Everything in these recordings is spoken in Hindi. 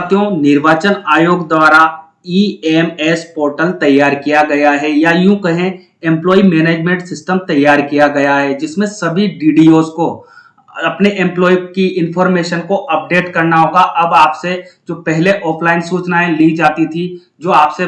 साथियों, निर्वाचन आयोग द्वारा ईएमएस पोर्टल तैयार किया गया है या यूं कहें एम्प्लॉय मैनेजमेंट सिस्टम तैयार किया गया है, जिसमें सभी डीडीओस को अपने एम्प्लॉय की इंफॉर्मेशन को अपडेट करना होगा। अब आपसे जो पहले ऑफलाइन सूचनाएं ली जाती थी, जो आपसे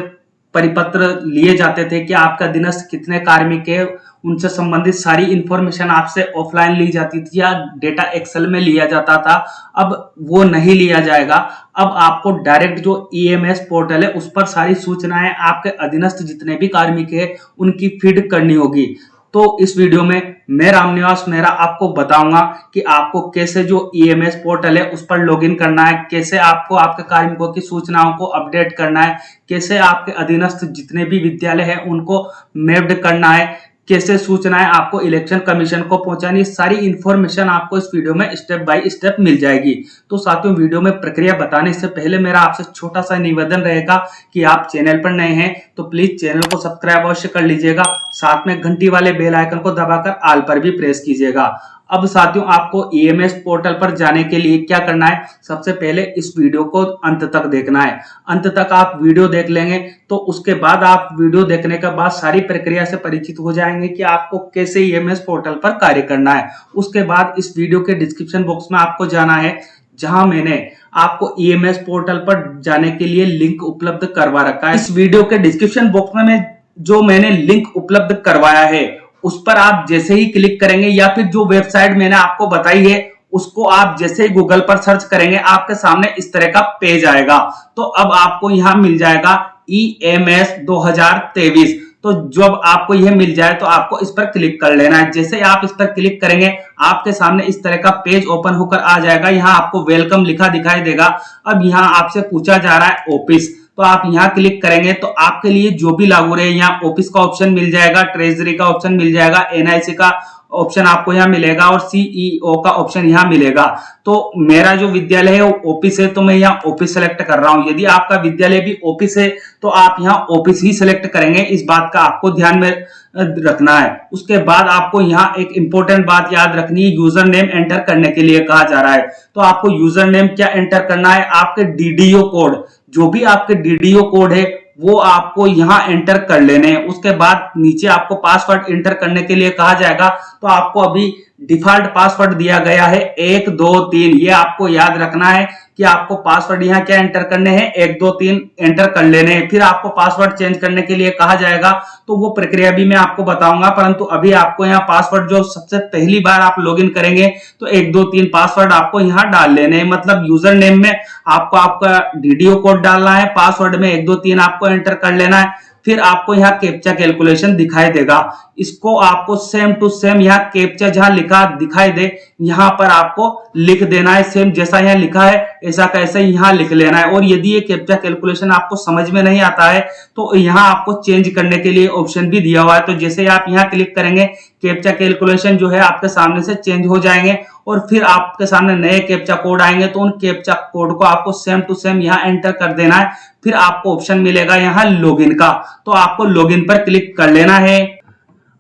परिपत्र लिए जाते थे कि आपका दिनस्थ कितने कार्मिक है, उनसे संबंधित सारी इंफॉर्मेशन आपसे ऑफलाइन ली जाती थी या डेटा एक्सेल में लिया जाता था। अब वो नहीं लिया जाएगा। अब आपको डायरेक्ट जो ईएमएस पोर्टल है उस पर सारी सूचनाएं आपके अधीनस्थ जितने भी कार्मिक है उनकी फीड करनी होगी। तो इस वीडियो में मैं रामनिवास मेहरा आपको बताऊंगा कि आपको कैसे जो ईएमएस पोर्टल है उस पर लॉगिन करना है, कैसे आपको आपके कार्मिकों की सूचनाओं को अपडेट करना है, कैसे आपके अधीनस्थ जितने भी विद्यालय है उनको मैप्ड करना है, कैसे सूचनाएं आपको इलेक्शन कमीशन को पहुंचानी, सारी इंफॉर्मेशन आपको इस वीडियो में स्टेप बाय स्टेप मिल जाएगी। तो साथियों, वीडियो में प्रक्रिया बताने से पहले मेरा आपसे छोटा सा निवेदन रहेगा कि आप चैनल पर नए हैं तो प्लीज चैनल को सब्सक्राइब अवश्य कर लीजिएगा, साथ में घंटी वाले बेल आइकन को दबाकर ऑल पर भी प्रेस कीजिएगा। अब साथियों, आपको ईएमएस पोर्टल पर जाने के लिए क्या करना है, सबसे पहले इस वीडियो को अंत तक देखना है। अंत तक आप वीडियो देख लेंगे तो उसके बाद आप वीडियो देखने के बाद सारी प्रक्रिया से परिचित हो जाएंगे कि आपको कैसे ईएमएस पोर्टल पर कार्य करना है। उसके बाद इस वीडियो के डिस्क्रिप्शन बॉक्स में आपको जाना है, जहां मैंने आपको ईएमएस पोर्टल पर जाने के लिए लिंक उपलब्ध करवा रखा है। इस वीडियो के डिस्क्रिप्शन बॉक्स में जो मैंने लिंक उपलब्ध करवाया है उस पर आप जैसे ही क्लिक करेंगे या फिर जो वेबसाइट मैंने आपको बताई है उसको आप जैसे ही गूगल पर सर्च करेंगे आपके सामने इस तरह का पेज आएगा। तो अब आपको यहां मिल जाएगा ईएमएस 2023। तो जब आपको यह मिल जाए तो आपको इस पर क्लिक कर लेना है। जैसे आप इस पर क्लिक करेंगे आपके सामने इस तरह का पेज ओपन होकर आ जाएगा। यहाँ आपको वेलकम लिखा दिखाई देगा। अब यहाँ आपसे पूछा जा रहा है ऑफिस, तो आप यहाँ क्लिक करेंगे तो आपके लिए जो भी लागू रहे, यहाँ ऑफिस का ऑप्शन मिल जाएगा, ट्रेजरी का ऑप्शन मिल जाएगा, एनआईसी का ऑप्शन आपको यहाँ मिलेगा और सीईओ का ऑप्शन यहाँ मिलेगा। तो मेरा जो विद्यालय है वो ऑफिस है तो मैं यहाँ ऑफिस सेलेक्ट कर रहा हूँ। यदि आपका विद्यालय भी ऑफिस है तो आप यहाँ ऑफिस ही सेलेक्ट करेंगे, इस बात का आपको ध्यान में रखना है। उसके बाद आपको यहाँ एक इंपॉर्टेंट बात याद रखनी है, यूजर नेम एंटर करने के लिए कहा जा रहा है। तो आपको यूजर नेम क्या एंटर करना है, आपके डीडीओ कोड, जो भी आपके डीडीओ कोड है वो आपको यहाँ एंटर कर लेने हैं। उसके बाद नीचे आपको पासवर्ड एंटर करने के लिए कहा जाएगा। तो आपको अभी डिफॉल्ट पासवर्ड दिया गया है 1 2 3, ये आपको याद रखना है कि आपको पासवर्ड यहाँ क्या एंटर करने हैं, 1 2 3 एंटर कर लेने हैं। फिर आपको पासवर्ड चेंज करने के लिए कहा जाएगा, तो वो प्रक्रिया भी मैं आपको बताऊंगा। परंतु अभी आपको यहाँ पासवर्ड जो सबसे पहली बार आप लॉगिन करेंगे तो 1 2 3 पासवर्ड आपको यहाँ डाल लेने हैं। मतलब यूजर नेम में आपको आपका डीडीओ कोड डालना है, पासवर्ड में 1 2 3 आपको एंटर कर लेना है। फिर आपको यहाँ कैप्चा कैलकुलेशन दिखाई देगा, इसको आपको सेम टू सेम यहाँ कैप्चा जहां लिखा दिखाई दे यहाँ पर आपको लिख देना है। सेम जैसा यहाँ लिखा है ऐसा कैसे यहाँ लिख लेना है। और यदि ये कैप्चा कैलकुलेशन आपको समझ में नहीं आता है तो यहाँ आपको चेंज करने के लिए ऑप्शन भी दिया हुआ है। तो जैसे आप यहाँ क्लिक करेंगे कैप्चा कैलकुलेशन जो है आपके सामने से चेंज हो जाएंगे और फिर आपके सामने नए कैप्चा कोड आएंगे। तो उन कैप्चा कोड को आपको सेम टू सेम यहाँ एंटर कर देना है। फिर आपको ऑप्शन मिलेगा यहाँ लॉगिन का, तो आपको लॉगिन पर क्लिक कर लेना है।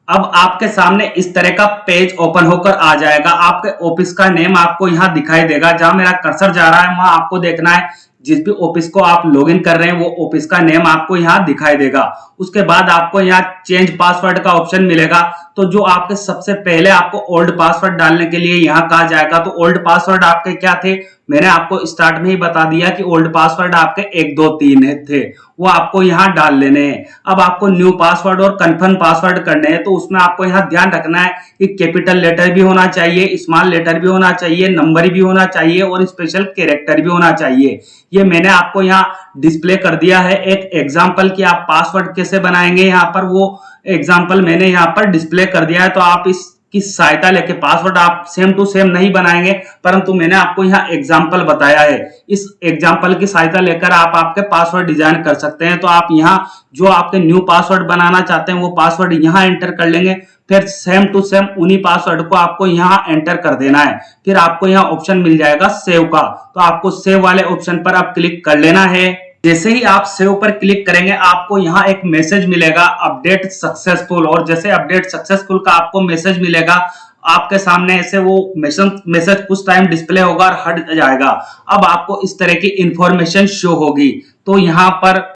अब आपके सामने इस तरह का पेज ओपन होकर आ जाएगा। आपके ऑफिस का नेम आपको यहाँ दिखाई देगा, जहां मेरा कर्सर जा रहा है वहां आपको देखना है। जिस भी ऑफिस को आप लॉगिन कर रहे हैं वो ऑफिस का नेम आपको यहाँ दिखाई देगा। उसके बाद आपको यहाँ चेंज पासवर्ड का ऑप्शन मिलेगा। तो जो आपके सबसे पहले आपको ओल्ड पासवर्ड डालने के लिए यहाँ कहा जाएगा। तो ओल्ड पासवर्ड आपके क्या थे, मैंने आपको स्टार्ट में ही बता दिया कि ओल्ड पासवर्ड आपके 1 2 3 थे, वो आपको यहाँ डाल लेने हैं। अब आपको न्यू पासवर्ड और कंफर्म पासवर्ड करने हैं। तो उसमें आपको यहाँ ध्यान रखना है कि कैपिटल लेटर भी होना चाहिए, स्मॉल लेटर भी होना चाहिए, नंबर भी होना चाहिए और स्पेशल कैरेक्टर भी होना चाहिए। ये मैंने आपको यहाँ डिस्प्ले कर दिया है एक एग्जाम्पल कि आप पासवर्ड कैसे बनाएंगे। यहाँ पर वो एग्जाम्पल मैंने यहाँ पर डिस्प्ले कर दिया है। तो आप इसकी सहायता लेके पासवर्ड आप सेम टू सेम नहीं बनाएंगे, परंतु मैंने आपको यहाँ एग्जाम्पल बताया है। इस एग्जाम्पल की सहायता लेकर आप आपके पासवर्ड डिजाइन कर सकते हैं। तो आप यहाँ जो आपके न्यू पासवर्ड बनाना चाहते हैं वो पासवर्ड यहाँ एंटर कर लेंगे। फिर सेम टू सेम उन्हीं पासवर्ड को आपको यहाँ एंटर कर देना है। फिर आपको यहाँ ऑप्शन मिल जाएगा सेव का, तो आपको सेव वाले ऑप्शन पर आप क्लिक कर लेना है। जैसे ही आप सेव पर क्लिक करेंगे आपको यहाँ एक मैसेज मिलेगा अपडेट सक्सेसफुल, और जैसे अपडेट सक्सेसफुल का आपको मैसेज मिलेगा आपके सामने ऐसे वो मैसेज कुछ टाइम डिस्प्ले होगा और हट जाएगा। अब आपको इस तरह की इंफॉर्मेशन शो होगी। तो यहाँ पर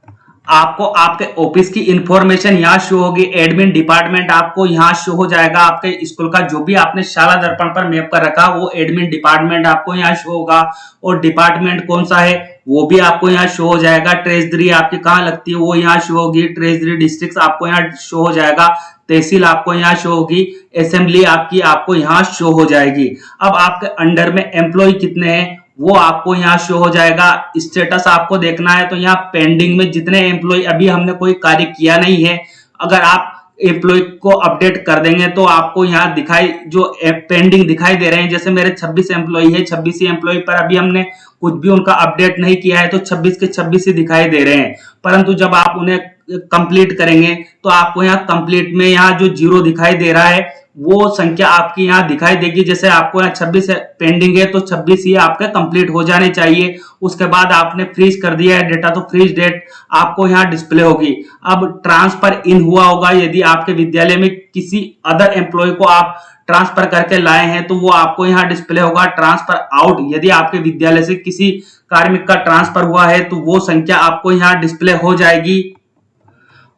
आपको आपके ऑफिस की इंफॉर्मेशन यहाँ शो होगी, एडमिन डिपार्टमेंट आपको यहाँ शो हो जाएगा, आपके स्कूल का जो भी आपने शाला दर्पण पर मैप कर रखा वो एडमिन डिपार्टमेंट आपको यहाँ शो होगा, और डिपार्टमेंट कौन सा है वो भी आपको यहाँ शो हो जाएगा। ट्रेजरी आपकी कहाँ लगती है वो यहाँ शो होगी, ट्रेजरी डिस्ट्रिक्ट आपको यहाँ शो हो जाएगा, तहसील आपको यहाँ शो होगी, असेंबली आपकी आपको यहाँ शो हो जाएगी। अब आपके अंडर में एम्प्लॉय कितने हैं वो आपको यहाँ शो हो जाएगा। स्टेटस आपको देखना है तो यहाँ पेंडिंग में जितने एम्प्लॉय अभी हमने कोई कार्य किया नहीं है, अगर आप एम्प्लॉय को अपडेट कर देंगे तो आपको यहाँ दिखाई जो पेंडिंग दिखाई दे रहे हैं, जैसे मेरे 26 एम्प्लॉय है, 26 एम्प्लॉय पर अभी हमने कुछ भी उनका अपडेट नहीं किया है तो 26 के 26 ही दिखाई दे रहे हैं। परंतु जब आप उन्हें कंप्लीट करेंगे तो आपको यहाँ कंप्लीट में यहाँ जो 0 दिखाई दे रहा है वो संख्या आपकी यहाँ दिखाई देगी। जैसे आपको यहाँ 26 पेंडिंग है तो 26 ही आपके कंप्लीट हो जाने चाहिए। उसके बाद आपने फ्रीज कर दिया है डेटा तो फ्रीज डेट आपको यहाँ डिस्प्ले होगी। अब ट्रांसफर इन हुआ होगा, यदि आपके विद्यालय में किसी अदर एम्प्लॉय को आप ट्रांसफर करके लाए हैं तो वो आपको यहाँ डिस्प्ले होगा। ट्रांसफर आउट, यदि आपके विद्यालय से किसी कार्मिक का ट्रांसफर हुआ है तो वो संख्या आपको यहाँ डिस्प्ले हो जाएगी।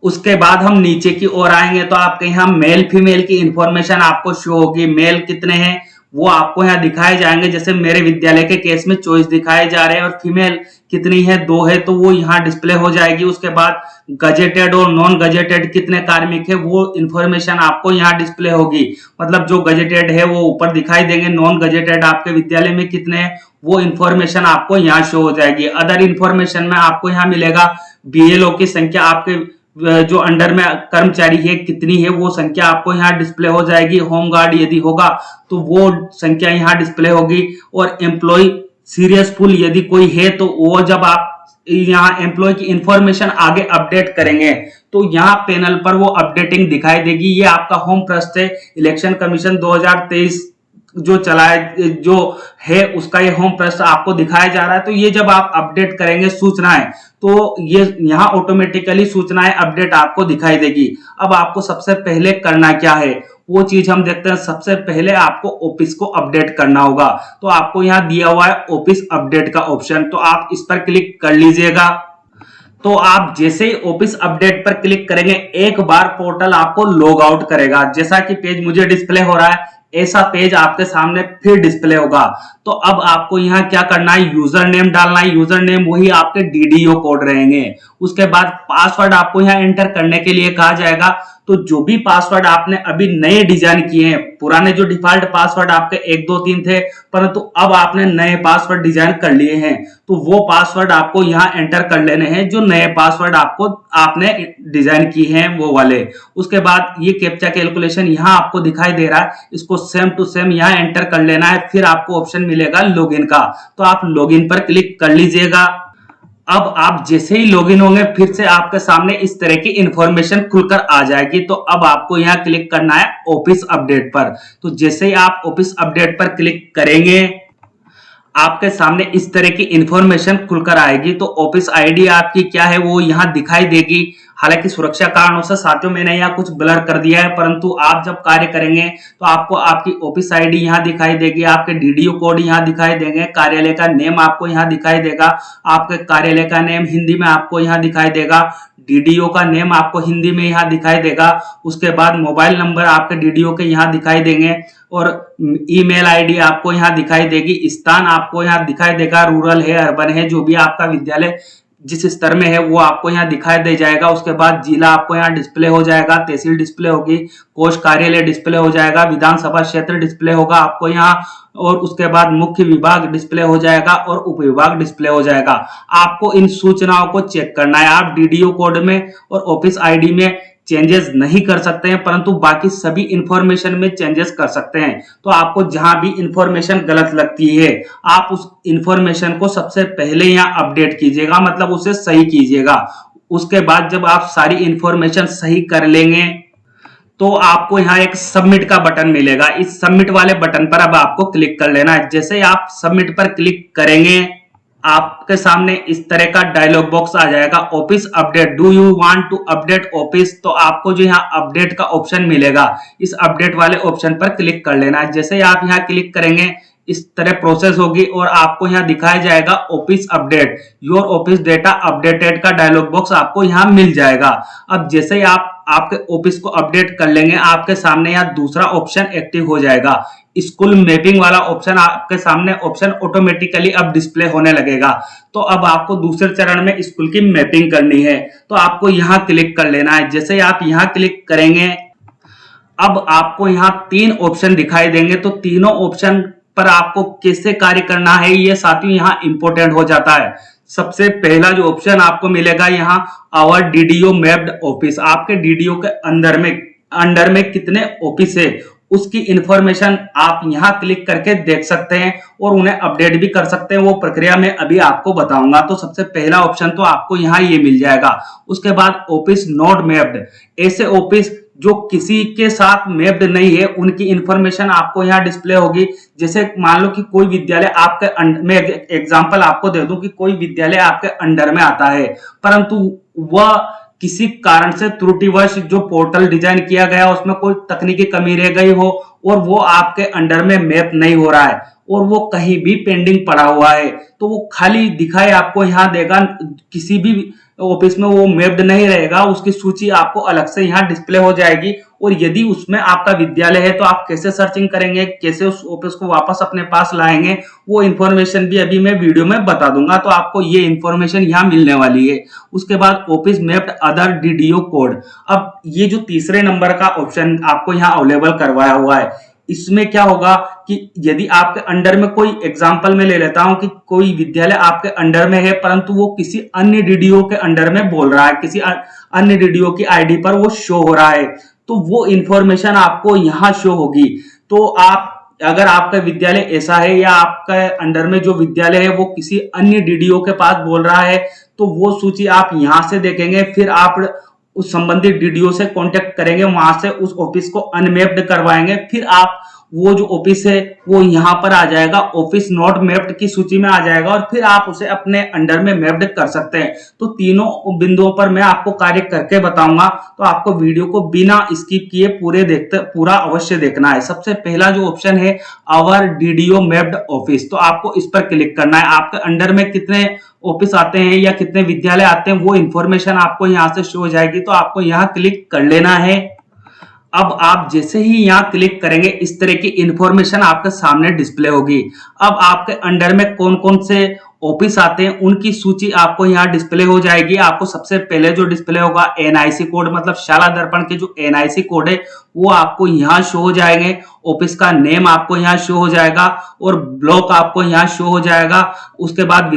उसके बाद हम नीचे की ओर आएंगे तो आपके यहाँ मेल फीमेल की इंफॉर्मेशन आपको शो होगी। मेल कितने हैं वो आपको यहाँ दिखाए जाएंगे, जैसे मेरे विद्यालय के केस में 24 दिखाए जा रहे हैं, और फीमेल कितनी है 2 है तो वो यहाँ डिस्प्ले हो जाएगी। उसके बाद गजेटेड और नॉन गजेटेड कितने कार्मिक है वो इंफॉर्मेशन आपको यहाँ डिस्प्ले होगी। मतलब जो गजेटेड है वो ऊपर दिखाई देंगे, नॉन गजेटेड आपके विद्यालय में कितने हैं वो इंफॉर्मेशन आपको यहाँ शो हो जाएगी। अदर इंफॉर्मेशन में आपको यहाँ मिलेगा बीएलओ की संख्या, आपके जो अंडर में कर्मचारी है कितनी है वो संख्या आपको यहाँ डिस्प्ले हो जाएगी। होम गार्ड यदि होगा तो वो संख्या यहाँ डिस्प्ले होगी। और एम्प्लॉय सीरियसफुल यदि कोई है तो वो जब आप यहाँ एम्प्लॉय की इंफॉर्मेशन आगे अपडेट करेंगे तो यहाँ पैनल पर वो अपडेटिंग दिखाई देगी। ये आपका होम ट्रस्ट है, इलेक्शन कमीशन 2023 जो चला है जो है उसका ये होम ट्रस्ट आपको दिखाया जा रहा है। तो ये जब आप अपडेट करेंगे सूचनाएं तो ये यहाँ ऑटोमेटिकली सूचनाएं अपडेट आपको दिखाई देगी। अब आपको सबसे पहले करना क्या है वो चीज हम देखते हैं। सबसे पहले आपको ऑफिस को अपडेट करना होगा, तो आपको यहाँ दिया हुआ है ऑफिस अपडेट का ऑप्शन, तो आप इस पर क्लिक कर लीजिएगा। तो आप जैसे ही ऑफिस अपडेट पर क्लिक करेंगे एक बार पोर्टल आपको लॉग आउट करेगा। जैसा कि पेज मुझे डिस्प्ले हो रहा है ऐसा पेज आपके सामने फिर डिस्प्ले होगा। तो अब आपको यहाँ क्या करना है, यूजर नेम डालना है। यूजर नेम वही आपके डीडीओ कोड रहेंगे। उसके बाद पासवर्ड आपको यहाँ एंटर करने के लिए कहा जाएगा। तो जो भी पासवर्ड आपने अभी नए डिजाइन किए हैं, पुराने जो डिफॉल्ट पासवर्ड आपके 1 2 3 थे परंतु अब आपने नए पासवर्ड डिजाइन कर लिए हैं तो वो पासवर्ड आपको यहाँ एंटर कर लेने हैं जो नए पासवर्ड आपने डिजाइन किए हैं वो वाले। उसके बाद ये कैप्चा कैलकुलेशन यहाँ आपको दिखाई दे रहा है, इसको सेम टू सेम यहाँ एंटर कर लेना है। फिर आपको ऑप्शन मिलेगा लॉगिन का, तो आप लॉगिन पर क्लिक कर लीजिएगा। अब आप जैसे ही लॉगिन होंगे फिर से आपके सामने इस तरह की इंफॉर्मेशन खुलकर आ जाएगी। तो अब आपको यहाँ क्लिक करना है ऑफिस अपडेट पर। तो जैसे ही आप ऑफिस अपडेट पर क्लिक करेंगे आपके सामने इस तरह की इंफॉर्मेशन खुलकर आएगी। तो ऑफिस आईडी आपकी क्या है वो यहाँ दिखाई देगी। हालांकि सुरक्षा कारणों से साथियों मैंने यहाँ कुछ ब्लर कर दिया है, परंतु आप जब कार्य करेंगे तो आपको आपकी ऑफिस आईडी यहाँ दिखाई देगी, आपके डीडीओ कोड यहाँ दिखाई देंगे, कार्यालय का नेम आपको यहाँ दिखाई देगा, आपके कार्यालय का नेम हिंदी में आपको यहाँ दिखाई देगा, डीडीओ का नेम आपको हिंदी में यहाँ दिखाई देगा। उसके बाद मोबाइल नंबर आपके डीडीओ के यहाँ दिखाई देंगे और ईमेल आईडी आपको यहाँ दिखाई देगी। स्थान आपको यहाँ दिखाई देगा, रूरल है अर्बन है जो भी आपका विद्यालय जिस स्तर में है वो आपको यहाँ दिखाई दे जाएगा। उसके बाद जिला आपको यहाँ डिस्प्ले हो जाएगा, तहसील डिस्प्ले होगी, कोष कार्यालय डिस्प्ले हो जाएगा, विधानसभा क्षेत्र डिस्प्ले होगा आपको यहाँ, और उसके बाद मुख्य विभाग डिस्प्ले हो जाएगा और उप विभाग डिस्प्ले हो जाएगा। आपको इन सूचनाओं को चेक करना है। आप डीडीओ कोड में और ऑफिस आईडी में चेंजेस नहीं कर सकते हैं परंतु बाकी सभी इंफॉर्मेशन में चेंजेस कर सकते हैं। तो आपको जहां भी इंफॉर्मेशन गलत लगती है आप उस इंफॉर्मेशन को सबसे पहले यहाँ अपडेट कीजिएगा, मतलब उसे सही कीजिएगा। उसके बाद जब आप सारी इंफॉर्मेशन सही कर लेंगे तो आपको यहाँ एक सबमिट का बटन मिलेगा। इस सबमिट वाले बटन पर अब आपको क्लिक कर लेना है। जैसे ही आप सबमिट पर क्लिक करेंगे आपके सामने इस तरह का डायलॉग बॉक्स आ जाएगा, office update, do you want to update office. तो आपको जो यहाँ अपडेट का ऑप्शन मिलेगा, इस अपडेट वाले ऑप्शन पर क्लिक कर लेना है। जैसे ही आप यहाँ क्लिक करेंगे इस तरह प्रोसेस होगी और आपको यहाँ दिखाया जाएगा office update, your office data updated का डायलॉग बॉक्स आपको यहाँ मिल जाएगा। अब जैसे ही आप आपके ऑफिस को अपडेट कर लेंगे, आपके सामने यहाँ दूसरा ऑप्शन एक्टिव हो जाएगा, स्कूल मैपिंग वाला ऑप्शन आपके सामने ऑप्शन ऑटोमेटिकली अब डिस्प्ले होने लगेगा। तो अब आपको दूसरे चरण में स्कूल की मैपिंग करनी है, तो आपको यहाँ क्लिक कर लेना है। जैसे ही आप यहाँ क्लिक करेंगे, अब आपको यहाँ 3 ऑप्शन दिखाई देंगे, तो तीनों ऑप्शन पर आपको कैसे कार्य करना है ये साथियों यहाँ इंपॉर्टेंट हो जाता है। सबसे पहला जो ऑप्शन आपको मिलेगा यहाँ, आवर डीडीओ मैप्ड ऑफिस, आपके डीडीओ के अंडर में कितने ऑफिस है उसकी इंफॉर्मेशन आप यहाँ क्लिक करके देख सकते हैं और उन्हें अपडेट भी कर सकते हैं। वो प्रक्रिया मैं अभी आपको बताऊंगा। तो सबसे पहला ऑप्शन तो आपको यहाँ ये मिल जाएगा। उसके बाद ऑफिस नॉट मैप्ड, ऐसे ऑफिस जो किसी के साथ मैप्ड नहीं है उनकी इंफॉर्मेशन आपको यहाँ डिस्प्ले होगी। जैसे मान लो कि कोई विद्यालय आपके मैं एग्जांपल आपको दे दूं कि कोई विद्यालय आपके अंडर में आता है, परंतु वह किसी कारण से त्रुटिवश जो पोर्टल डिजाइन किया गया उसमें कोई तकनीकी कमी रह गई हो और वो आपके अंडर में मैप नहीं हो रहा है और वो कहीं भी पेंडिंग पड़ा हुआ है, तो वो खाली दिखाए आपको यहाँ देगा, किसी भी ऑफिस में वो मैप्ड नहीं रहेगा, उसकी सूची आपको अलग से यहाँ डिस्प्ले हो जाएगी। और यदि उसमें आपका विद्यालय है तो आप कैसे सर्चिंग करेंगे, कैसे उस ऑफिस को वापस अपने पास लाएंगे, वो इन्फॉर्मेशन भी अभी मैं वीडियो में बता दूंगा। तो आपको ये इन्फॉर्मेशन यहाँ मिलने वाली है। उसके बाद office mapped other DDO code, अब ये जो तीसरे नंबर का ऑप्शन आपको यहाँ अवेलेबल करवाया हुआ है, इसमें क्या होगा कि यदि आपके अंडर में कोई एग्जांपल में ले लेता हूं कि कोई विद्यालय आपके अंडर में है परंतु वो किसी अन्य डीडीओ के अंडर में बोल रहा है, किसी अन्य डीडीओ की आईडी पर वो शो हो रहा है, तो वो इंफॉर्मेशन आपको यहाँ शो होगी। तो आप अगर आपका विद्यालय ऐसा है या आपका अंडर में जो विद्यालय है वो किसी अन्य डीडीओ के पास बोल रहा है, तो वो सूची आप यहां से देखेंगे। फिर आप उस संबंधित डीडीओ से कांटेक्ट करेंगे, वहां से उस ऑफिस को अनमैप्ड करवाएंगे। फिर आप वो जो ऑफिस है वो यहाँ पर आ जाएगा, ऑफिस नॉट मैप्ड की सूची में आ जाएगा और फिर आप उसे अपने अंडर में मैप्ड कर सकते हैं। तो तीनों बिंदुओं पर मैं आपको कार्य करके बताऊंगा, तो आपको वीडियो को बिना स्किप किए पूरा अवश्य देखना है। सबसे पहला जो ऑप्शन है आवर डीडीओ मैप्ड ऑफिस, तो आपको इस पर क्लिक करना है। आपके अंडर में कितने ऑफिस आते हैं या कितने विद्यालय आते हैं वो इंफॉर्मेशन आपको यहाँ से शो हो जाएगी, तो आपको यहाँ क्लिक कर लेना है। अब आप जैसे ही यहाँ क्लिक करेंगे इस तरह की इंफॉर्मेशन आपके सामने डिस्प्ले होगी। अब आपके अंडर में कौन कौन से ऑफिस आते हैं उनकी सूची आपको यहाँ डिस्प्ले हो जाएगी। आपको सबसे पहले जो डिस्प्ले होगा एनआईसी कोड, मतलब शाला दर्पण के जो एनआईसी कोड है वो आपको यहाँ शो हो जाएंगे। ऑफिस का नेम आपको यहाँ शो हो जाएगा और ब्लॉक आपको यहाँ शो हो जाएगा। उसके बाद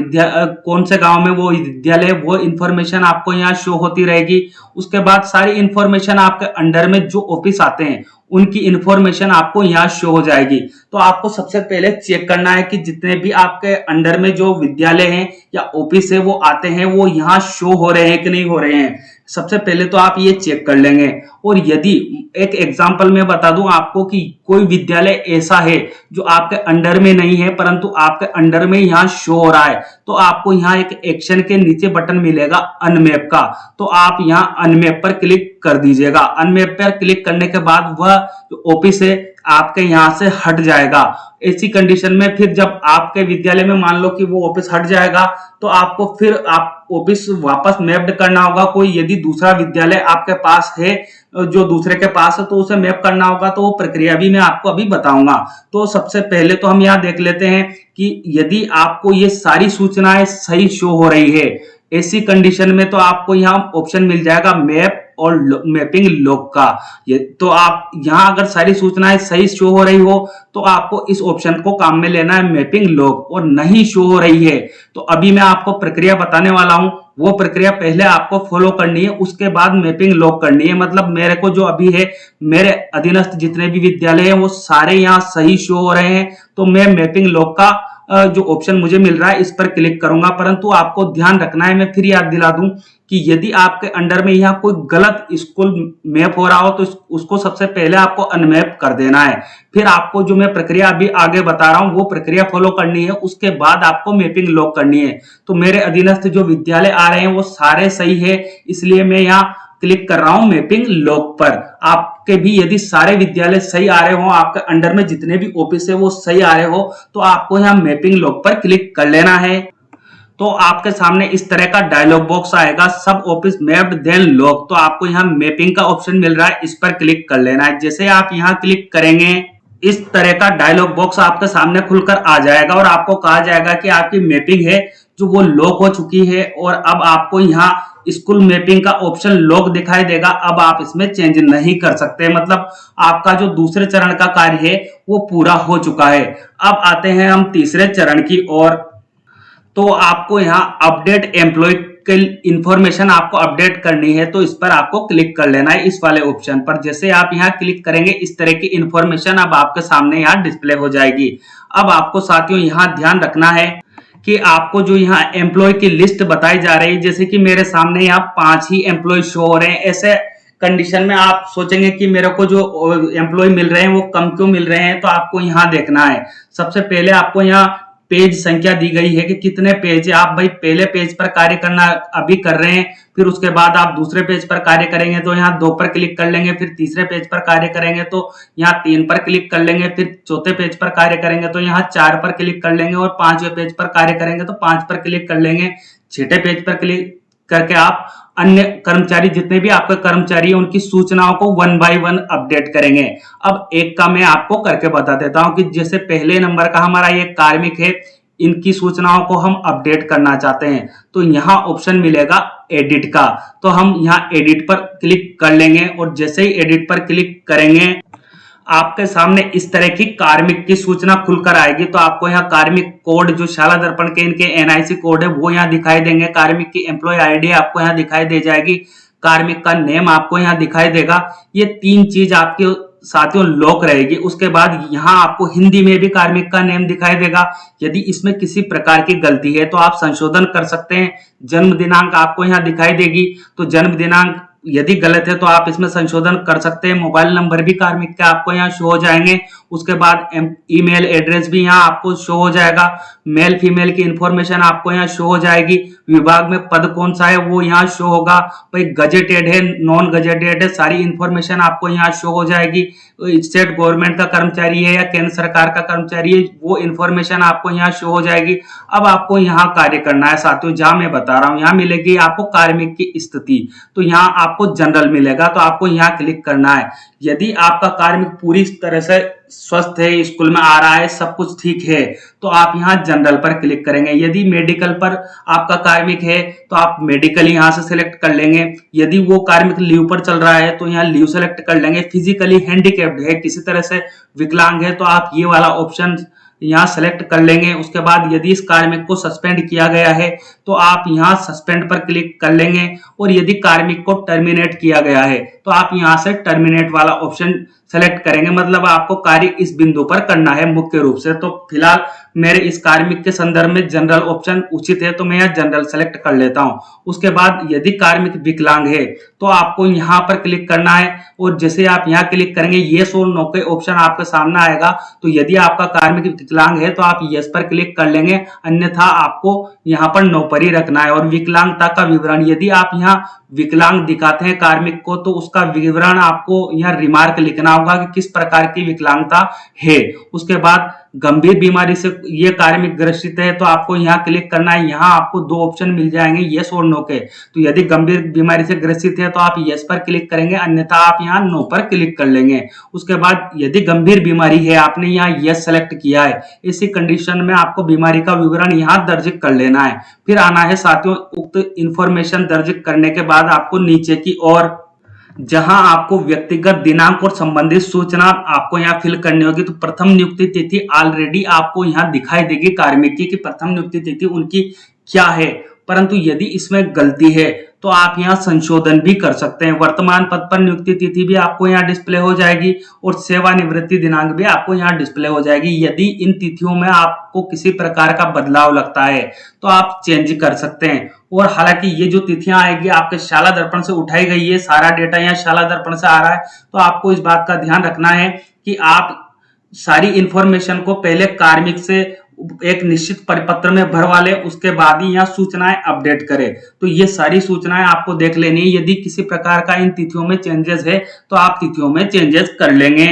कौन से गांव में वो विद्यालय, वो इंफॉर्मेशन आपको यहाँ शो होती रहेगी। उसके बाद सारी इंफॉर्मेशन आपके अंडर में जो ऑफिस आते हैं उनकी इंफॉर्मेशन आपको यहाँ शो हो जाएगी। तो आपको सबसे पहले चेक करना है कि जितने भी आपके अंडर में जो विद्यालय हैं या ऑफिस है वो आते हैं वो यहाँ शो हो रहे हैं कि नहीं हो रहे हैं। सबसे पहले तो आप ये चेक कर लेंगे। और यदि एक एग्जांपल मैं बता दूं आपको कि कोई विद्यालय ऐसा है जो आपके अंडर में नहीं है परंतु आपके अंडर में यहाँ शो हो रहा है, तो आपको यहाँ एक एक्शन के नीचे बटन मिलेगा अनमैप का, तो आप यहाँ अनमैप पर क्लिक कर दीजिएगा। अनमैप पर क्लिक करने के बाद वह जो ऑफिस है आपके यहाँ से हट जाएगा। ऐसी कंडीशन में फिर जब आपके विद्यालय में मान लो कि वो ऑफिस हट जाएगा तो आपको फिर आप ऑफिस वापस मैप्ड करना होगा। कोई यदि दूसरा विद्यालय आपके पास है जो दूसरे के पास है तो उसे मैप करना होगा, तो वो प्रक्रिया भी मैं आपको अभी बताऊंगा। तो सबसे पहले तो हम यहाँ देख लेते हैं कि यदि आपको ये सारी सूचनाएं सही शो हो रही है, ऐसी कंडीशन में तो आपको यहाँ ऑप्शन मिल जाएगा मैप और मैपिंग लॉग का। ये तो आप यहाँ अगर सारी सूचनाएं सही शो हो रही हो तो आपको इस ऑप्शन को काम में लेना है मैपिंग लॉग, और नहीं शो हो रही है तो अभी मैं आपको प्रक्रिया बताने वाला हूं, वो प्रक्रिया पहले आपको फॉलो करनी है, उसके बाद मैपिंग लॉग करनी है। मतलब मेरे को जो अभी है मेरे अधीनस्थ जितने भी विद्यालय हैं वो सारे यहाँ सही शो हो रहे हैं, तो मैं मैपिंग लॉग का जो ऑप्शन मुझे मिल रहा है इस पर क्लिक करूंगा। परंतु आपको ध्यान रखना है, मैं फिर याद दिला दूं कि यदि आपके अंडर में यहाँ कोई गलत स्कूल मैप हो रहा हो तो उसको सबसे पहले आपको अनमैप कर देना है। फिर आपको जो मैं प्रक्रिया अभी आगे बता रहा हूँ वो प्रक्रिया फॉलो करनी है, उसके बाद आपको मैपिंग लॉक करनी है। तो मेरे अधीनस्थ जो विद्यालय आ रहे हैं वो सारे सही है, इसलिए मैं यहाँ क्लिक कर रहा हूं मैपिंग लॉक पर। आपके भी यदि सारे विद्यालय सही आ रहे हो, आपके अंडर में जितने भी ऑफिस है वो सही आ रहे हो, तो आपको यहाँ मैपिंग लॉक पर क्लिक कर लेना है। तो आपके सामने इस तरह का डायलॉग बॉक्स आएगा, सब ऑफिस मैप्ड देन लॉक। तो आपको यहाँ मैपिंग का ऑप्शन मिल रहा है, इस पर क्लिक कर लेना है। जैसे आप यहाँ क्लिक करेंगे इस तरह का डायलॉग बॉक्स आपके सामने खुलकर आ जाएगा और आपको कहा जाएगा कि आपकी मैपिंग है जो वो लॉक हो चुकी है और अब आपको यहाँ स्कूल मैपिंग का ऑप्शन लॉक दिखाई देगा। अब आप इसमें चेंज नहीं कर सकते, मतलब आपका जो दूसरे चरण का कार्य है वो पूरा हो चुका है। अब आते हैं हम तीसरे चरण की ओर। तो आपको यहाँ अपडेट एम्प्लॉय के इंफॉर्मेशन आपको अपडेट करनी है, तो इस पर आपको क्लिक कर लेना है इस वाले ऑप्शन पर। जैसे आप यहाँ क्लिक करेंगे इस तरह की इंफॉर्मेशन अब आपके सामने यहाँ डिस्प्ले हो जाएगी। अब आपको साथियों यहाँ ध्यान रखना है कि आपको जो यहाँ एम्प्लॉय की लिस्ट बताई जा रही है, जैसे कि मेरे सामने यहाँ 5 ही एम्प्लॉय शो हो रहे हैं। ऐसे कंडीशन में आप सोचेंगे कि मेरे को जो एम्प्लॉय मिल रहे हैं वो कम क्यों मिल रहे हैं, तो आपको यहाँ देखना है। सबसे पहले आपको यहाँ पेज संख्या दी गई है कि कितने पेज है। आप भाई पहले पेज पर कार्य करना अभी कर रहे हैं, फिर उसके बाद आप दूसरे पेज पर कार्य करेंगे तो यहाँ 2 पर क्लिक कर लेंगे, फिर तीसरे पेज पर कार्य करेंगे तो यहाँ 3 पर क्लिक कर लेंगे, फिर चौथे पेज पर कार्य करेंगे तो यहाँ 4 पर क्लिक कर लेंगे और 5वें पेज पर कार्य करेंगे तो 5 पर क्लिक कर लेंगे। 6ठे पेज पर क्लिक करके आप अन्य कर्मचारी जितने भी आपके कर्मचारी हैं उनकी सूचनाओं को 1 बाय 1 अपडेट करेंगे। अब एक का मैं आपको करके बता देता हूं कि जैसे पहले नंबर का हमारा ये कार्मिक है, इनकी सूचनाओं को हम अपडेट करना चाहते हैं तो यहाँ ऑप्शन मिलेगा एडिट का। तो हम यहाँ एडिट पर क्लिक कर लेंगे और जैसे ही एडिट पर क्लिक करेंगे आपके सामने इस तरह की कार्मिक की सूचना खुलकर आएगी। तो आपको यहाँ कार्मिक कोड जो शाला दर्पण के इनके एनआईसी कोड है वो यहाँ दिखाई देंगे। कार्मिक की एम्प्लॉय आईडी आपको यहाँ दिखाई दे जाएगी, कार्मिक का नेम आपको यहाँ दिखाई देगा। ये 3 चीज आपके साथियों लॉक रहेगी। उसके बाद यहाँ आपको हिंदी में भी कार्मिक का नेम दिखाई देगा। यदि इसमें किसी प्रकार की गलती है तो आप संशोधन कर सकते हैं। जन्म दिनांक आपको यहाँ दिखाई देगी, तो जन्म दिनांक यदि गलत है तो आप इसमें संशोधन कर सकते हैं। मोबाइल नंबर भी कार्मिक के आपको यहाँ शो हो जाएंगे। उसके बाद ईमेल एड्रेस भी यहाँ आपको शो हो जाएगा। मेल फीमेल की इंफॉर्मेशन आपको यहाँ शो हो जाएगी। विभाग में पद कौन सा है वो यहाँ शो होगा। भाई गजेटेड है, नॉन गजेटेड है, सारी इंफॉर्मेशन आपको यहाँ शो हो जाएगी। स्टेट गवर्नमेंट का कर्मचारी है या केंद्र सरकार का कर्मचारी है वो इंफॉर्मेशन आपको यहाँ शो हो जाएगी। अब आपको यहाँ कार्य करना है साथियों, जहां मैं बता रहा हूँ यहाँ मिलेगी आपको कार्मिक की स्थिति। तो यहाँ आपको जनरल मिलेगा, तो आपको यहाँ क्लिक करना है। यदि आपका कार्मिक पूरी तरह से स्वस्थ है, स्कूल में आ रहा है, सब कुछ ठीक है, तो आप यहाँ जनरल पर क्लिक करेंगे। यदि मेडिकल पर आपका कार्मिक है तो आप मेडिकल यहाँ से सिलेक्ट कर लेंगे। यदि वो कार्मिक लीव पर चल रहा है तो यहाँ लीव सेलेक्ट कर लेंगे। फिजिकली हैंडीकैप्ड है, किसी तरह से विकलांग है, तो आप ये वाला ऑप्शन यहाँ सेलेक्ट कर लेंगे। उसके बाद यदि इस कार्मिक को सस्पेंड किया गया है तो आप यहाँ सस्पेंड पर क्लिक कर लेंगे। और यदि कार्मिक को टर्मिनेट किया गया है तो आप यहाँ से टर्मिनेट वाला ऑप्शन सेलेक्ट करेंगे। मतलब आपको कार्य इस बिंदु पर करना है मुख्य रूप से। तो फिलहाल मेरे इस कार्मिक के संदर्भ में जनरल ऑप्शन उचित है, तो मैं यहाँ जनरल सेलेक्ट कर लेता हूँ। उसके बाद यदि कार्मिक विकलांग है तो आपको यहाँ पर क्लिक करना है और जैसे आप यहाँ क्लिक करेंगे येस और नो के ऑप्शन आपके सामने आएगा। तो यदि आपका कार्मिक विकलांग है तो आप येस पर क्लिक कर लेंगे, अन्यथा आपको यहाँ पर नो पर ही रखना है। और विकलांगता का विवरण, यदि आप यहाँ विकलांग दिखाते हैं कार्मिक को तो उसका विवरण आपको यहाँ रिमार्क लिखना होगा कि किस प्रकार की विकलांगता है। उसके बाद गंभीर बीमारी से ये कार्मिक ग्रसित है तो आपको यहाँ क्लिक करना है। यहाँ आपको 2 ऑप्शन मिल जाएंगे यस और नो के। तो यदि गंभीर बीमारी से ग्रसित है तो आप यस पर क्लिक करेंगे, अन्यथा आप यहाँ नो पर क्लिक कर लेंगे। उसके बाद यदि गंभीर बीमारी है, आपने यहाँ यस सेलेक्ट किया है, इसी कंडीशन में आपको बीमारी का विवरण यहाँ दर्ज कर लेना है। फिर आना है साथियों उक्त इंफॉर्मेशन दर्ज करने के बाद आपको नीचे की ओर जहां आपको व्यक्तिगत दिनांक और संबंधित सूचना आपको यहाँ फिल करनी होगी। तो प्रथम नियुक्ति तिथि ऑलरेडी आपको यहाँ दिखाई देगी कार्मिक की कि प्रथम नियुक्ति तिथि उनकी क्या है। परंतु यदि इसमें गलती है तो आप यहाँ संशोधन भी कर सकते हैं। वर्तमान पद पर नियुक्ति तिथि भी आपको यहाँ डिस्प्ले हो जाएगी और सेवानिवृत्ति दिनांक भी आपको यहाँ डिस्प्ले हो जाएगी। यदि इन तिथियों में आपको किसी प्रकार का बदलाव लगता है तो आप चेंज कर सकते हैं। और हालांकि ये जो तिथियां आएगी आपके शाला दर्पण से उठाई गई है, सारा डेटा यहाँ शाला दर्पण से आ रहा है, तो आपको इस बात का ध्यान रखना है कि आप सारी इंफॉर्मेशन को पहले कार्मिक से एक निश्चित परिपत्र में भरवा ले, उसके बाद ही यहाँ सूचनाएं अपडेट करें। तो ये सारी सूचनाएं आपको देख लेनी है। यदि किसी प्रकार का इन तिथियों में चेंजेस है तो आप तिथियों में चेंजेस कर लेंगे।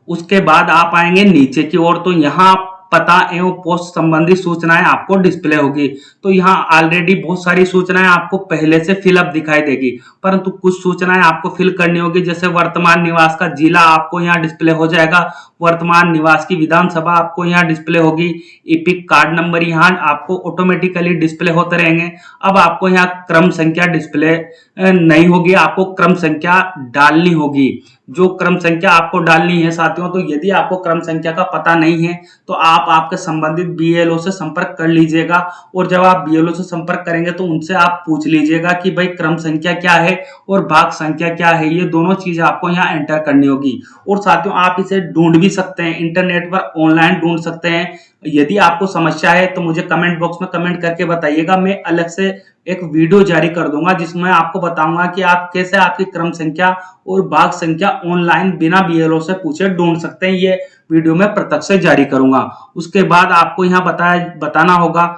उसके बाद आप आएंगे नीचे की ओर, तो यहाँ पता एवं पोस्ट संबंधी सूचनाएं आपको डिस्प्ले होगी। तो यहाँ ऑलरेडी बहुत सारी सूचनाएं आपको पहले से फिलअप दिखाई देगी, परंतु कुछ सूचनाएं आपको फिल करनी होगी। जैसे वर्तमान निवास का जिला आपको यहाँ डिस्प्ले हो जाएगा, वर्तमान निवास की विधानसभा आपको यहाँ डिस्प्ले होगी, इपिक कार्ड नंबर यहाँ आपको ऑटोमेटिकली डिस्प्ले होते रहेंगे। अब आपको यहाँ क्रम संख्या डिस्प्ले नहीं होगी, आपको क्रम संख्या डालनी होगी। जो क्रम संख्या आपको डालनी है साथियों, तो यदि आपको क्रम संख्या का पता नहीं है तो आप आपके संबंधित बीएलओ से संपर्क कर लीजिएगा। और जब आप बीएलओ से संपर्क करेंगे तो उनसे आप पूछ लीजिएगा कि भाई क्रम संख्या क्या है और भाग संख्या क्या है। ये दोनों चीज आपको यहाँ एंटर करनी होगी। और साथियों आप इसे ढूंढ भी सकते हैं, इंटरनेट पर ऑनलाइन ढूंढ सकते हैं। यदि आपको समस्या है तो मुझे कमेंट बॉक्स में कमेंट करके बताइएगा, मैं अलग से एक वीडियो जारी कर दूंगा जिसमें आपको बताऊंगा कि आप कैसे आपकी क्रम संख्या और भाग संख्या ऑनलाइन बिना बीएलओ से पूछे ढूंढ सकते हैं। ये वीडियो में प्रत्यक्ष से जारी करूंगा। उसके बाद आपको यहाँ बताना होगा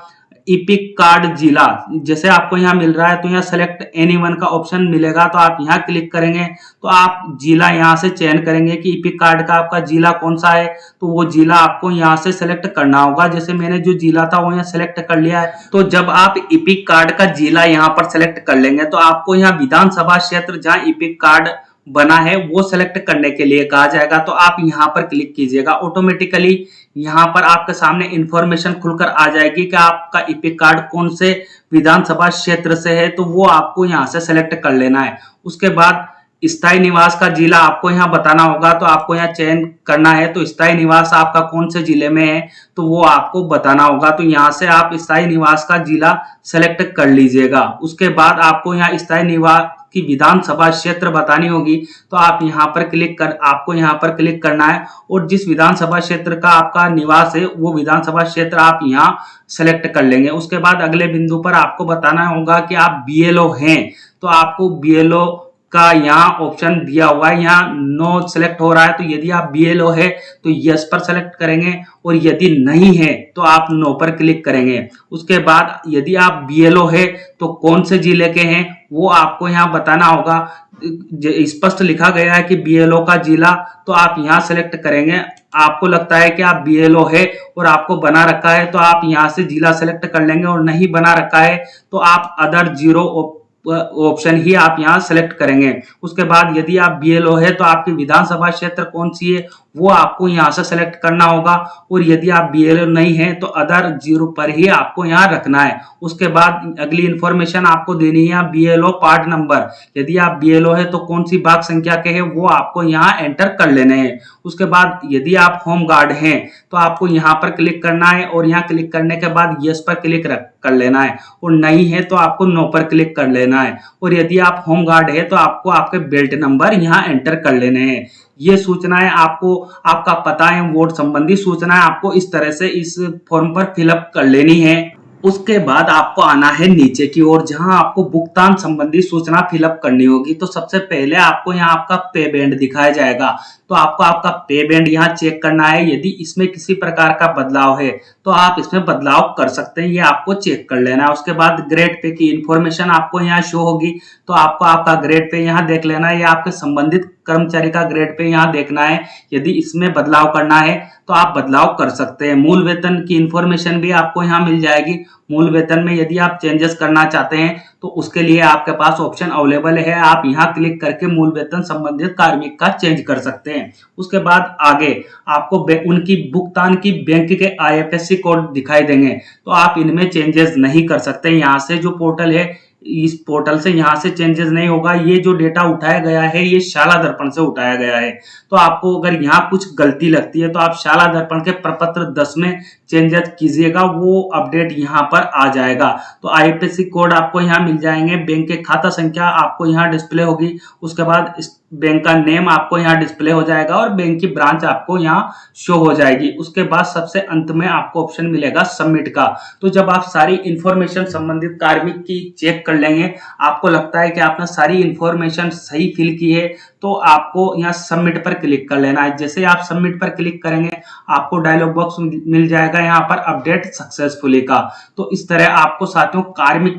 इपिक कार्ड जिला। जैसे आपको यहाँ मिल रहा है तो यहाँ सेलेक्ट एनीवन का ऑप्शन मिलेगा, तो आप यहाँ क्लिक करेंगे तो आप जिला यहाँ से चयन करेंगे कि इपिक कार्ड का आपका जिला कौन सा है, तो वो जिला आपको यहाँ से सेलेक्ट करना होगा। जैसे मैंने जो जिला था वो यहाँ सेलेक्ट कर लिया है। तो जब आप इपिक कार्ड का जिला यहाँ पर सेलेक्ट कर लेंगे तो आपको यहाँ विधानसभा क्षेत्र जहाँ इपिक कार्ड बना है वो सेलेक्ट करने के लिए कहा जाएगा। तो आप यहाँ पर क्लिक कीजिएगा, ऑटोमेटिकली यहाँ पर आपके सामने इंफॉर्मेशन खुलकर आ जाएगी कि आपका इपिक कार्ड कौन से विधानसभा क्षेत्र से है, तो वो आपको यहाँ से सेलेक्ट कर लेना है। उसके बाद स्थायी निवास का जिला आपको यहाँ बताना होगा, तो आपको यहाँ चयन करना है। तो स्थायी निवास आपका कौन से जिले में है तो वो आपको बताना होगा, तो यहाँ से आप स्थायी निवास का जिला सेलेक्ट कर लीजिएगा। उसके बाद आपको यहाँ स्थायी निवास की विधानसभा क्षेत्र बतानी होगी, तो आप यहाँ पर आपको यहाँ पर क्लिक करना है और जिस विधानसभा क्षेत्र का आपका निवास है वो विधानसभा क्षेत्र आप यहाँ सेलेक्ट कर लेंगे। उसके बाद अगले बिंदु पर आपको बताना होगा कि आप बीएलओ हैं, तो आपको बीएलओ का यहाँ ऑप्शन दिया हुआ है, यहाँ नो सेलेक्ट हो रहा है। तो यदि आप बीएलओ है तो यस पर सेलेक्ट करेंगे और यदि नहीं है तो आप नो पर क्लिक करेंगे। उसके बाद यदि आप बीएलओ है तो कौन से जिले के हैं वो आपको यहाँ बताना होगा। स्पष्ट लिखा गया है कि बीएलओ का जिला, तो आप यहाँ सेलेक्ट करेंगे। आपको लगता है कि आप बीएलओ है और आपको बना रखा है तो आप यहाँ से जिला सेलेक्ट कर लेंगे, और नहीं बना रखा है तो आप अदर जीरो ऑप्शन ही आप यहाँ सेलेक्ट करेंगे। उसके बाद यदि आप बीएलओ है तो आपकी विधानसभा क्षेत्र कौन सी है वो आपको यहाँ से सेलेक्ट करना होगा, और यदि आप बीएलओ नहीं है तो अदर जीरो पर ही आपको यहाँ रखना है। उसके बाद अगली इंफॉर्मेशन आपको देनी है बीएलओ पार्ट नंबर। यदि आप बीएलओ है तो कौन सी भाग संख्या के है वो आपको यहाँ एंटर कर लेने हैं। उसके बाद यदि आप होम गार्ड हैं तो आपको यहाँ पर क्लिक करना है, और यहाँ क्लिक करने के बाद यस पर क्लिक कर लेना है, और नहीं है तो आपको नो पर क्लिक कर लेना है। और यदि आप होम गार्ड है तो आपको आपके बेल्ट नंबर यहाँ एंटर कर लेने हैं। ये सूचनाएं आपको आपका पता एवं वोट संबंधी सूचनाएं आपको इस तरह से इस फॉर्म पर फिलअप कर लेनी है। उसके बाद आपको आना है नीचे की ओर, जहां आपको भुगतान संबंधी सूचना फिलअप करनी होगी। तो सबसे पहले आपको यहाँ आपका पे बैंड दिखाया जाएगा, तो आपको आपका पे बैंड यहाँ चेक करना है। यदि इसमें किसी प्रकार का बदलाव है तो आप इसमें बदलाव कर सकते हैं, ये आपको चेक कर लेना है। उसके बाद ग्रेड पे की इंफॉर्मेशन आपको यहाँ शो होगी, तो आपको आपका ग्रेड पे यहाँ देख लेना है, या आपके संबंधित कर्मचारी का ग्रेड पे यहाँ देखना है। यदि इसमें बदलाव करना है तो आप बदलाव कर सकते हैं। मूल वेतन की इंफॉर्मेशन भी आपको यहाँ मिल जाएगी। मूल वेतन में यदि आप चेंजेस करना चाहते हैं तो उसके लिए आपके पास ऑप्शन अवेलेबल है, आप यहाँ क्लिक करके मूल वेतन संबंधित कार्मिक का चेंज कर सकते हैं। उसके बाद आगे आपको उनकी भुगतान की बैंक के IFSC कोड दिखाई देंगे, तो आप इनमें चेंजेस नहीं कर सकते। यहाँ से जो पोर्टल है इस पोर्टल से यहाँ से चेंजेस नहीं होगा। ये जो डेटा उठाया गया है ये शाला दर्पण से उठाया गया है। तो आपको अगर यहाँ कुछ गलती लगती है तो आप शाला दर्पण के प्रपत्र 10 में चेंजेस कीजिएगा, वो अपडेट यहाँ पर आ जाएगा। तो आईएफएससी कोड आपको यहाँ मिल जाएंगे, बैंक के खाता संख्या आपको यहाँ डिस्प्ले होगी, उसके बाद बैंक का नेम आपको यहाँ डिस्प्ले हो जाएगा और बैंक की ब्रांच आपको यहाँ शो हो जाएगी। उसके बाद सबसे अंत में आपको ऑप्शन मिलेगा सबमिट का। तो जब आप सारी इंफॉर्मेशन संबंधित कार्मिक की चेक कर लेंगे, आपको लगता है कि आपने सारी इंफॉर्मेशन सही फिल की है, तो आपको यहाँ सबमिट पर क्लिक कर लेना है। जैसे आप सबमिट पर क्लिक करेंगे आपको डायलॉग बॉक्स मिल जाएगा यहाँ पर अपडेट सक्सेसफुली का। तो इस तरह आपको साथियों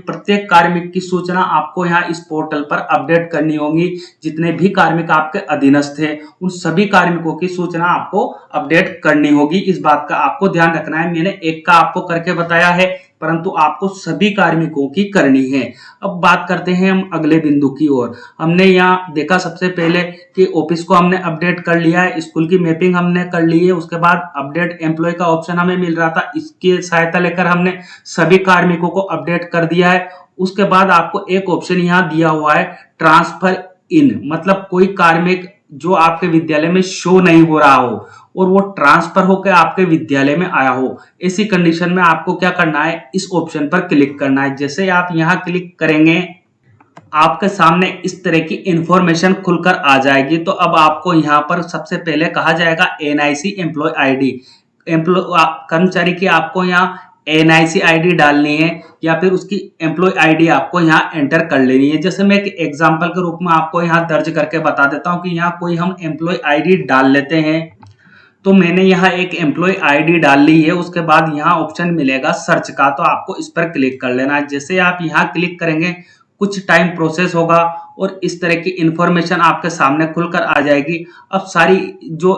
प्रत्येक कार्मिक की सूचना आपको यहाँ इस पोर्टल पर अपडेट करनी होगी। जितने भी कार्मिक आपके अधीनस्थ थे उन सभी कार्मिकों की सूचना आपको अपडेट करनी होगी। इस बात का आपको ध्यान रखना है। मैंने एक का आपको करके बताया है, परंतु आपको सभी कार्मिकों की करनी है। अब बात करते हैं हम अगले बिंदु की ओर। हमने यहाँ देखा सबसे पहले कि ऑफिस को हमने अपडेट कर लिया है, स्कूल की मैपिंग हमने कर ली है, उसके बाद अपडेट एम्प्लॉय का ऑप्शन हमें मिल रहा था, इसकी सहायता लेकर हमने सभी कार्मिकों को अपडेट कर दिया है। उसके बाद आपको एक ऑप्शन यहाँ दिया हुआ है ट्रांसफर इन, मतलब कोई कार्मिक जो आपके विद्यालय में शो नहीं हो रहा हो और वो ट्रांसफर होकर आपके विद्यालय में आया हो, ऐसी कंडीशन में आपको क्या करना है, इस ऑप्शन पर क्लिक करना है। जैसे आप यहाँ क्लिक करेंगे आपके सामने इस तरह की इंफॉर्मेशन खुलकर आ जाएगी। तो अब आपको यहाँ पर सबसे पहले कहा जाएगा एनआईसी एम्प्लॉय आईडी, कर्मचारी की आपको यहाँ एनआईसी आईडी डालनी है या फिर उसकी एम्प्लॉय आईडी आपको यहाँ एंटर कर लेनी है। जैसे मैं एक एग्जांपल के रूप में आपको यहाँ दर्ज करके बता देता हूँ कि यहाँ कोई हम एम्प्लॉय आईडी डाल लेते हैं। तो मैंने यहाँ एक एम्प्लॉय आईडी डाल ली है। उसके बाद यहाँ ऑप्शन मिलेगा सर्च का, तो आपको इस पर क्लिक कर लेना है। जैसे आप यहाँ क्लिक करेंगे कुछ टाइम प्रोसेस होगा और इस तरह की इंफॉर्मेशन आपके सामने खुलकर आ जाएगी। अब सारी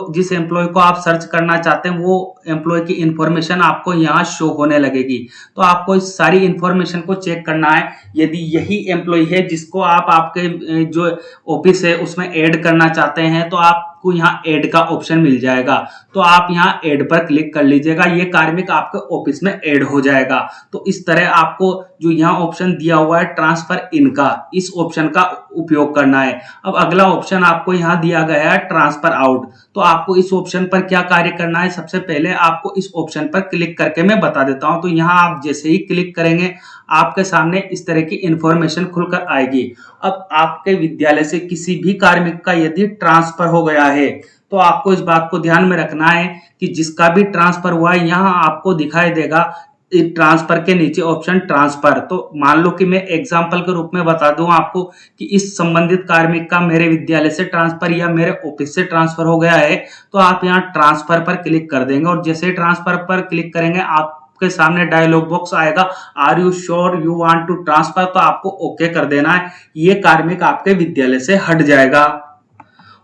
जिस एम्प्लॉय को आप सर्च करना चाहते हैं वो एम्प्लॉय की इंफॉर्मेशन आपको यहाँ शो होने लगेगी। तो आपको इस सारी इंफॉर्मेशन को चेक करना है। यदि यही एम्प्लॉय है जिसको आप आपके जो ऑफिस है उसमें ऐड करना चाहते हैं तो आपको यहाँ ऐड का ऑप्शन मिल जाएगा। तो आप यहाँ ऐड पर क्लिक कर लीजिएगा, ये कार्मिक आपके ऑफिस में ऐड हो जाएगा। तो इस तरह आपको जो यहाँ ऑप्शन दिया हुआ है ट्रांसफर इन का, इस ऑप्शन का उपयोग करना है। अब अगला ऑप्शन आपको यहाँ दिया गया है ट्रांसफर आउट। तो आपको इस ऑप्शन पर क्या कार्य करना है, सबसे पहले आपको इस ऑप्शन पर क्लिक करके मैं बता देता हूं। तो यहाँ आप जैसे ही क्लिक करेंगे आपके सामने इस तरह की इंफॉर्मेशन खुलकर आएगी। अब आपके विद्यालय से किसी भी कार्मिक का यदि ट्रांसफर हो गया है तो आपको इस बात को ध्यान में रखना है कि जिसका भी ट्रांसफर हुआ है यहाँ आपको दिखाई देगा ट्रांसफर के नीचे ऑप्शन ट्रांसफर। तो मान लो कि मैं एग्जांपल के रूप में बता दूं आपको कि इस संबंधित कार्मिक का मेरे विद्यालय से ट्रांसफर या मेरे ऑफिस से ट्रांसफर हो गया है, तो आप यहाँ ट्रांसफर पर क्लिक कर देंगे और जैसे ट्रांसफर पर क्लिक करेंगे आपके सामने डायलॉग बॉक्स आएगा, are you sure you want to transfer, तो आपको ओके कर देना है। ये कार्मिक आपके विद्यालय से हट जाएगा।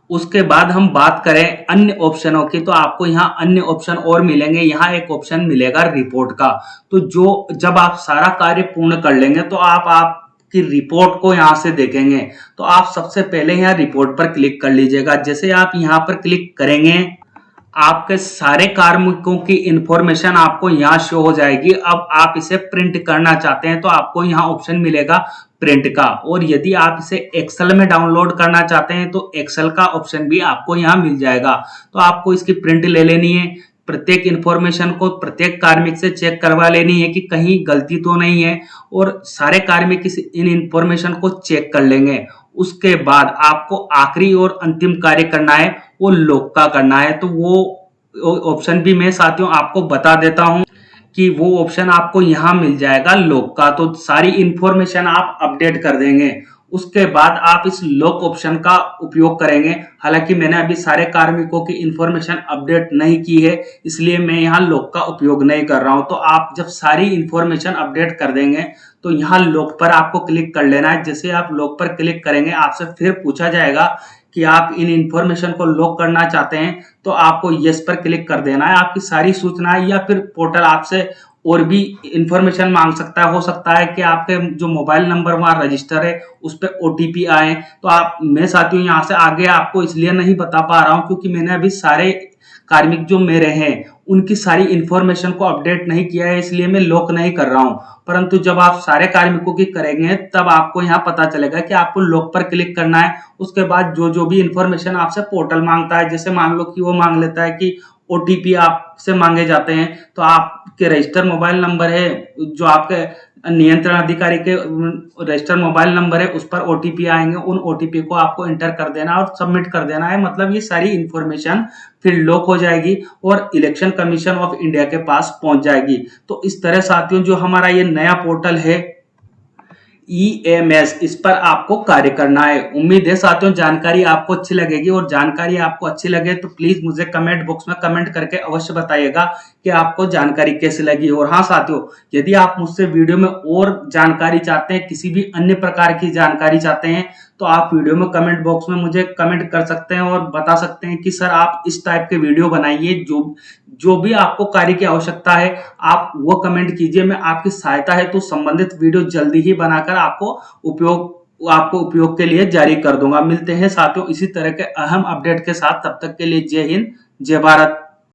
उसके बाद हम बात करें अन्य ऑप्शनों की, तो आपको यहाँ अन्य ऑप्शन और मिलेंगे। यहाँ एक ऑप्शन मिलेगा रिपोर्ट का। तो जब आप सारा कार्य पूर्ण कर लेंगे तो आपकी रिपोर्ट को यहाँ से देखेंगे। तो आप सबसे पहले यहाँ रिपोर्ट पर क्लिक कर लीजिएगा। जैसे आप यहाँ पर क्लिक करेंगे आपके सारे कार्मिकों की इंफॉर्मेशन आपको यहाँ शो हो जाएगी। अब आप इसे प्रिंट करना चाहते हैं तो आपको यहाँ ऑप्शन मिलेगा प्रिंट का, और यदि आप इसे एक्सेल में डाउनलोड करना चाहते हैं तो एक्सेल का ऑप्शन भी आपको यहाँ मिल जाएगा। तो आपको इसकी प्रिंट ले लेनी है, प्रत्येक इंफॉर्मेशन को प्रत्येक कार्मिक से चेक करवा लेनी है कि कहीं गलती तो नहीं है, और सारे कार्मिक इन इंफॉर्मेशन को चेक कर लेंगे। उसके बाद आपको आखिरी और अंतिम कार्य करना है, वो लोक का करना है। तो वो ऑप्शन भी मैं साथियों आपको बता देता हूं कि वो ऑप्शन आपको यहाँ मिल जाएगा लोक का। तो सारी इंफॉर्मेशन आप अपडेट कर देंगे। उसके बाद आप इस लॉक ऑप्शन का उपयोग करेंगे। हालांकि मैंने अभी सारे कार्मिकों की इंफॉर्मेशन अपडेट नहीं की है, इसलिए मैं यहाँ लॉक का उपयोग नहीं कर रहा हूं। तो आप जब सारी इंफॉर्मेशन अपडेट कर देंगे तो यहाँ लॉक पर आपको क्लिक कर लेना है। जैसे आप लॉक पर क्लिक करेंगे आपसे फिर पूछा जाएगा कि आप इन इंफॉर्मेशन को लॉक करना चाहते हैं, तो आपको यस पर क्लिक कर देना है। आपकी सारी सूचनाएं या फिर पोर्टल आपसे और भी इंफॉर्मेशन मांग सकता है। हो सकता है कि आपके जो मोबाइल नंबर वहां रजिस्टर है उस पर ओटीपी आए। तो मैं साथियों यहाँ से आगे आपको इसलिए नहीं बता पा रहा हूँ क्योंकि मैंने अभी सारे कार्मिक जो मेरे हैं उनकी सारी इंफॉर्मेशन को अपडेट नहीं किया है, इसलिए मैं लॉक नहीं कर रहा हूं। परंतु जब आप सारे कार्मिकों की करेंगे तब आपको यहाँ पता चलेगा कि आपको लॉक पर क्लिक करना है। उसके बाद जो जो भी इंफॉर्मेशन आपसे पोर्टल मांगता है, जैसे मान लो कि वो मांग लेता है कि ओटीपी आपसे मांगे जाते हैं, तो आपके रजिस्टर मोबाइल नंबर है, जो आपके नियंत्रण अधिकारी के रजिस्टर मोबाइल नंबर है, उस पर ओटीपी आएंगे। उन ओटीपी को आपको एंटर कर देना और सबमिट कर देना है। मतलब ये सारी इंफॉर्मेशन फिर लॉक हो जाएगी और इलेक्शन कमीशन ऑफ इंडिया के पास पहुंच जाएगी। तो इस तरह साथियों जो हमारा ये नया पोर्टल है EMS, इस पर आपको कार्य करना है। उम्मीद है साथियों जानकारी आपको अच्छी लगेगी, और जानकारी आपको अच्छी लगे तो प्लीज मुझे कमेंट बॉक्स में कमेंट करके अवश्य बताइएगा कि आपको जानकारी कैसी लगी। और हाँ साथियों, यदि आप मुझसे वीडियो में और जानकारी चाहते हैं, किसी भी अन्य प्रकार की जानकारी चाहते हैं, तो आप वीडियो में कमेंट बॉक्स में मुझे कमेंट कर सकते हैं और बता सकते हैं कि सर आप इस टाइप के वीडियो बनाइए। जो भी आपको कार्य की आवश्यकता है आप वो कमेंट कीजिए। मैं आपकी सहायता है तो संबंधित वीडियो जल्दी ही बनाकर आपको उपयोग के लिए जारी कर दूंगा। मिलते हैं साथियों इसी तरह के अहम अपडेट के साथ, तब तक के लिए जय हिंद, जय भारत।